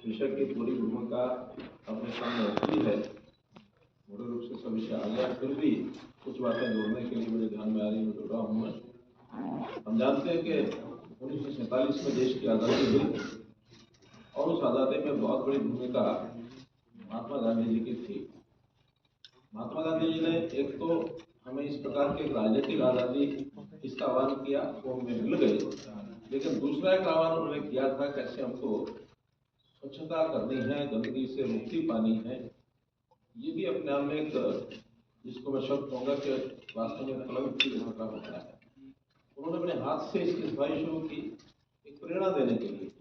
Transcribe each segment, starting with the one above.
विषय की पूरी भूमिका अपने सामने रखी है। पूर्ण रूप से सब विषय आ गया, फिर भी कुछ बातें जोड़ने के लिए मेरे ध्यान में आ रही है, जोड़ रहा हूँ मैं। हम जानते हैं कि 1947 में देश की आज़ादी हुई और उस आज़ादी में बहुत बड़ी भूमिका महात्मा गांधी जी की थी। महात्मा गांधी जी ने एक तो हमें इस प्रकार की राजनीतिक आज़ादी इसका आह्वान किया, वो हमें मिल गई, लेकिन दूसरा एक आह्वान उन्होंने किया था कैसे हमको स्वच्छता करनी है, गंदगी से मुक्ति पानी है। ये भी अपने आप में एक, जिसको मैं शब्द कहूँगा कि वास्तव में कलंक की घटना होता है। उन्होंने अपने हाथ से इसकी सफाई शुरू की, एक प्रेरणा देने के लिए।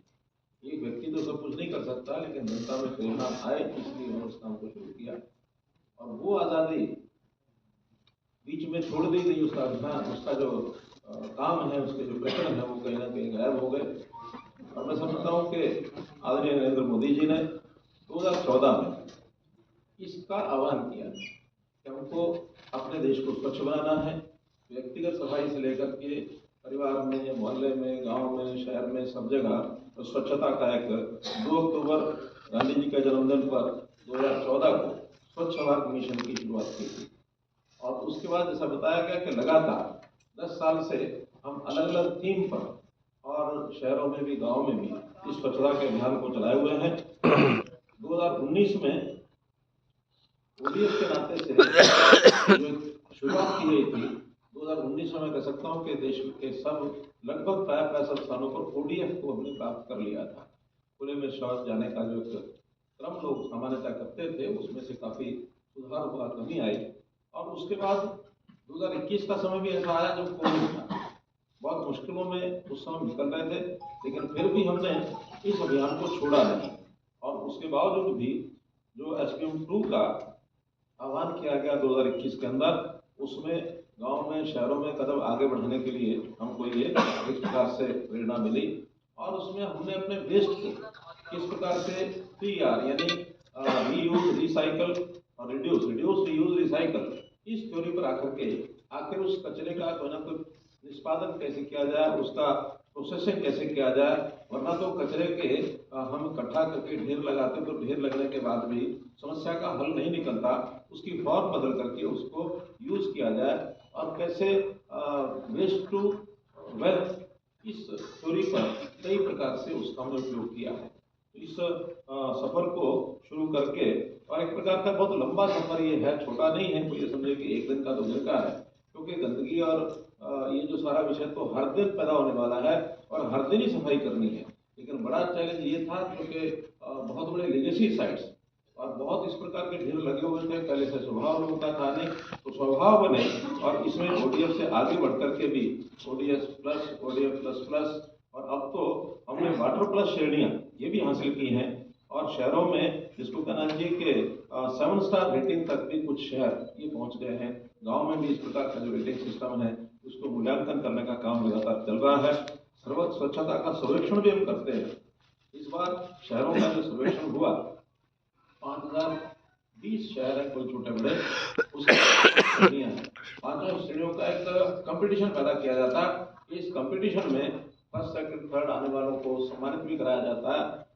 एक व्यक्ति तो सब कुछ नहीं कर सकता, लेकिन जनता में प्रेरणा आए इसलिए उन्होंने उस काम को शुरू किया। और वो आज़ादी बीच में छोड़ दी गई, उसका अभियान, उसका जो काम है, उसके जो प्रकरण है, वो कहीं ना कहीं गायब हो गए। और मैं समझता हूँ कि आदरणीय नरेंद्र मोदी जी ने 2014 में इसका आह्वान किया कि हमको अपने देश को स्वच्छ बनाना है। व्यक्तिगत सफाई से लेकर के परिवार में, मोहल्ले में, गांव में, शहर में, सब जगह स्वच्छता का एक 2 अक्टूबर गांधी जी के जन्मदिन पर 2014 को स्वच्छ भारत मिशन की शुरुआत की थी। और उसके बाद जैसा बताया गया कि लगातार 10 साल से हम अलग अलग थीम पर और शहरों में भी, गाँव में भी इस स्वच्छता के अभियान को चलाए हुए हैं। 2019 में ओडीएफ के नाते से जो शुरुआत की गई थी, 2019 में मैं कह सकता हूँ कि देश के सब लगभग प्राय सब स्थानों पर ओडीएफ को हमने प्राप्त कर लिया था। खुले में शौच जाने का जो क्रम लोग सामान्यतः करते थे, उसमें से काफी सुधार हुआ, कमी आई। और उसके बाद 2021 का समय भी ऐसा आया जब कोविड था, बहुत मुश्किलों में उस समय निकल रहे थे, लेकिन फिर भी हमने इस अभियान को छोड़ा नहीं। और उसके बावजूद भी जो एसपीएम 2 का आह्वान किया गया 2021 के अंदर, उसमें गांव में, शहरों में कदम आगे बढ़ाने के लिए हमको ये इस प्रकार से प्रेरणा मिली। और उसमें हमने अपने वेस्ट को किस प्रकार से पीआर यानी रीयूज, रिसाइकल और रिड्यूस, रीयूज, रिसाइकल, इस थ्योरी पर आकर के आखिर उस कचरे का कोई ना कोई निष्पादन कैसे किया जाए, उसका प्रोसेसिंग कैसे किया जाए। वरना तो कचरे के हम इकट्ठा करके ढेर लगाते, तो ढेर लगने के बाद भी समस्या का हल नहीं निकलता। उसकी फॉर्म बदल करके उसको यूज किया जाए और कैसे वेस्ट टू वेल्थ, इस थ्योरी पर कई प्रकार से उसका हमने उपयोग किया है। तो इस सफर को शुरू करके, और एक प्रकार का बहुत लंबा सफर ये है, छोटा नहीं है, कोई ये समझे कि एक दिन का 2 दिन का है, क्योंकि गंदगी और ये जो सारा विषय तो हर दिन पैदा होने वाला है और हर दिन ही सफाई करनी है। लेकिन बड़ा चैलेंज ये था क्योंकि बहुत बड़े लेगेसी साइट्स और बहुत इस प्रकार के ढेर लगे हुए थे, पहले से स्वभाव लोगों का था नहीं, तो स्वभाव बने। और इसमें ओडीएफ से आगे बढ़ करके भी ODS plus, ODF plus plus, और अब तो हमने वाटर प्लस श्रेणियां ये भी हासिल की हैं। और शहरों में जिसको कहना चाहिए कि 7 स्टार रेटिंग तक भी कुछ शहर ये पहुंच गए हैं। गांव में भी इस प्रकार का जो रेटिंग सिस्टम है उसको मूल्यांकन करने का काम लगातार चल रहा है। सर्वत्र स्वच्छता का सर्वेक्षण भी हम करते हैं। इस बार शहरों का जो सर्वेक्षण हुआ, 5020 शहर है कुल छोटे बड़े, उसकी श्रेणियां हैं। 5 श्रेणियों का एक कंपटीशन पैदा किया जाता है। इस कंपटीशन में फर्स्ट, सेकंड, थर्ड आने वालों को सम्मानित भी कराया जाता है।